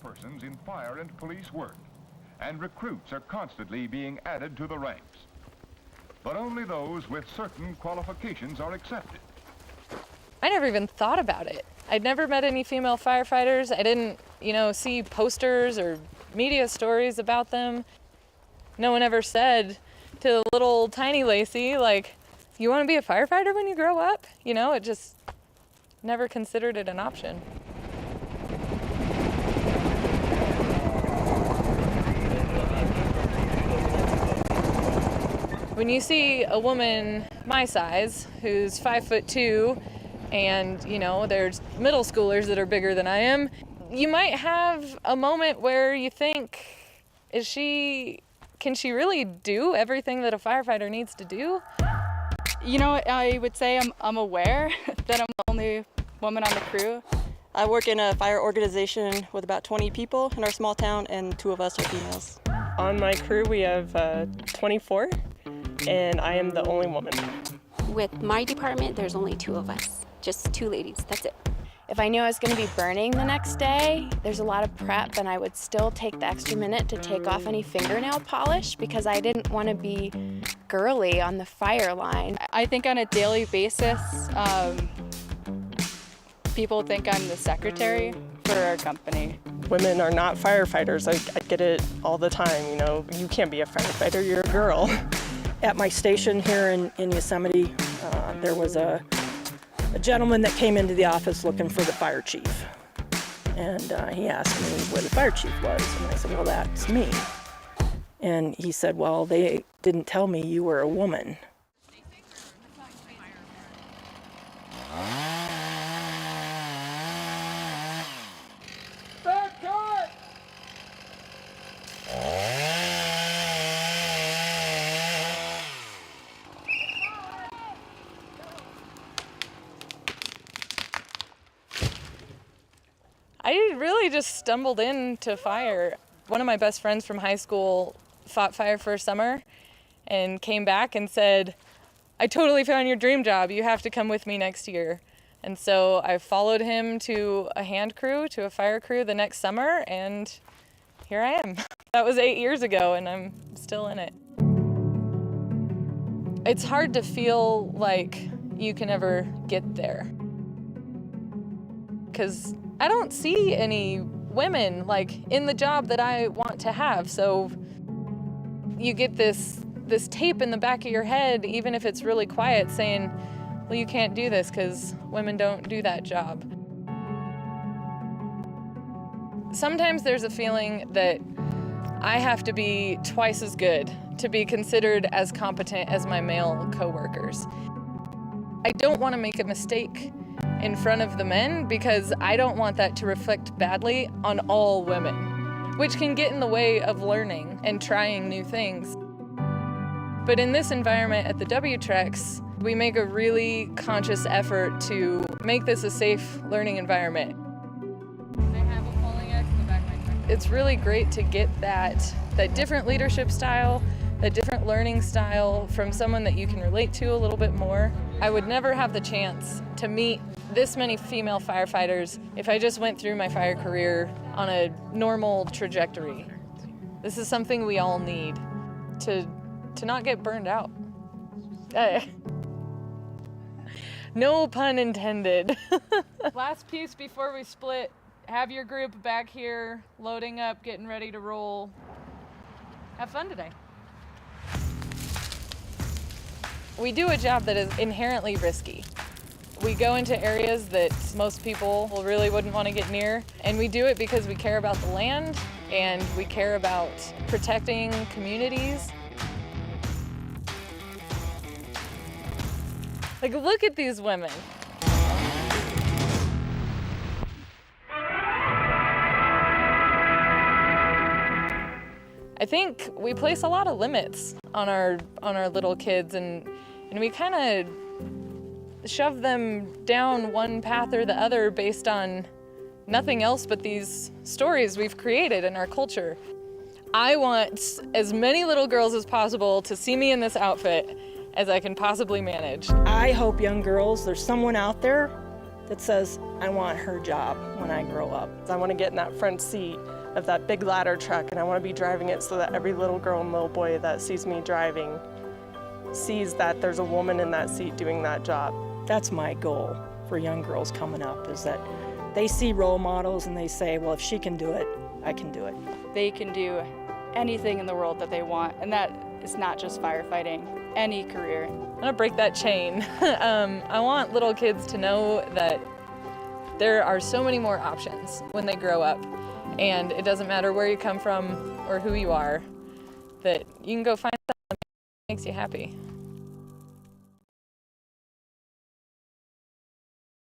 persons in fire and police work, and recruits are constantly being added to the ranks. But only those with certain qualifications are accepted. I never even thought about it. I'd never met any female firefighters. I didn't, see posters or media stories about them. No one ever said to little tiny Lacey, like, you want to be a firefighter when you grow up? It just never considered it an option. When you see a woman my size who's 5'2", and there's middle schoolers that are bigger than I am, you might have a moment where you think, can she really do everything that a firefighter needs to do? I would say I'm aware that I'm the only woman on the crew. I work in a fire organization with about 20 people in our small town, and 2 of us are females. On my crew, we have 24, and I am the only woman. With my department, there's only 2 of us, just 2 ladies, that's it. If I knew I was going to be burning the next day, there's a lot of prep, and I would still take the extra minute to take off any fingernail polish because I didn't want to be girly on the fire line. I think on a daily basis, people think I'm the secretary for our company. Women are not firefighters. I get it all the time, you can't be a firefighter, you're a girl. At my station here in Yosemite, there was a gentleman that came into the office looking for the fire chief. And he asked me where the fire chief was. And I said, well, that's me. And he said, well, they didn't tell me you were a woman. I really just stumbled into fire. One of my best friends from high school fought fire for a summer and came back and said, I totally found your dream job. You have to come with me next year. And so I followed him to a hand crew, to a fire crew the next summer, and here I am. That was 8 years ago, and I'm still in it. It's hard to feel like you can ever get there, because I don't see any women in the job that I want to have. So you get this tape in the back of your head, even if it's really quiet, saying, well, you can't do this because women don't do that job. Sometimes there's a feeling that I have to be twice as good to be considered as competent as my male coworkers. I don't want to make a mistake in front of the men because I don't want that to reflect badly on all women, which can get in the way of learning and trying new things. But in this environment at the W-Trex, we make a really conscious effort to make this a safe learning environment. I have a falling axe in the back of my truck. It's really great to get that different leadership style, that different learning style from someone that you can relate to a little bit more. I would never have the chance to meet this many female firefighters if I just went through my fire career on a normal trajectory. This is something we all need to not get burned out. No pun intended. Last piece before we split. Have your group back here, loading up, getting ready to roll. Have fun today. We do a job that is inherently risky. We go into areas that most people really wouldn't want to get near, and we do it because we care about the land and we care about protecting communities. Look at these women. I think we place a lot of limits on our little kids, and we kind of shove them down one path or the other based on nothing else but these stories we've created in our culture. I want as many little girls as possible to see me in this outfit as I can possibly manage. I hope young girls, there's someone out there that says, I want her job when I grow up. I want to get in that front seat of that big ladder truck, and I want to be driving it so that every little girl and little boy that sees me driving sees that there's a woman in that seat doing that job. That's my goal for young girls coming up, is that they see role models and they say, well, if she can do it, I can do it. They can do anything in the world that they want, and that is not just firefighting, any career. I'm gonna break that chain. I want little kids to know that there are so many more options when they grow up, and it doesn't matter where you come from or who you are, that you can go find something that makes you happy.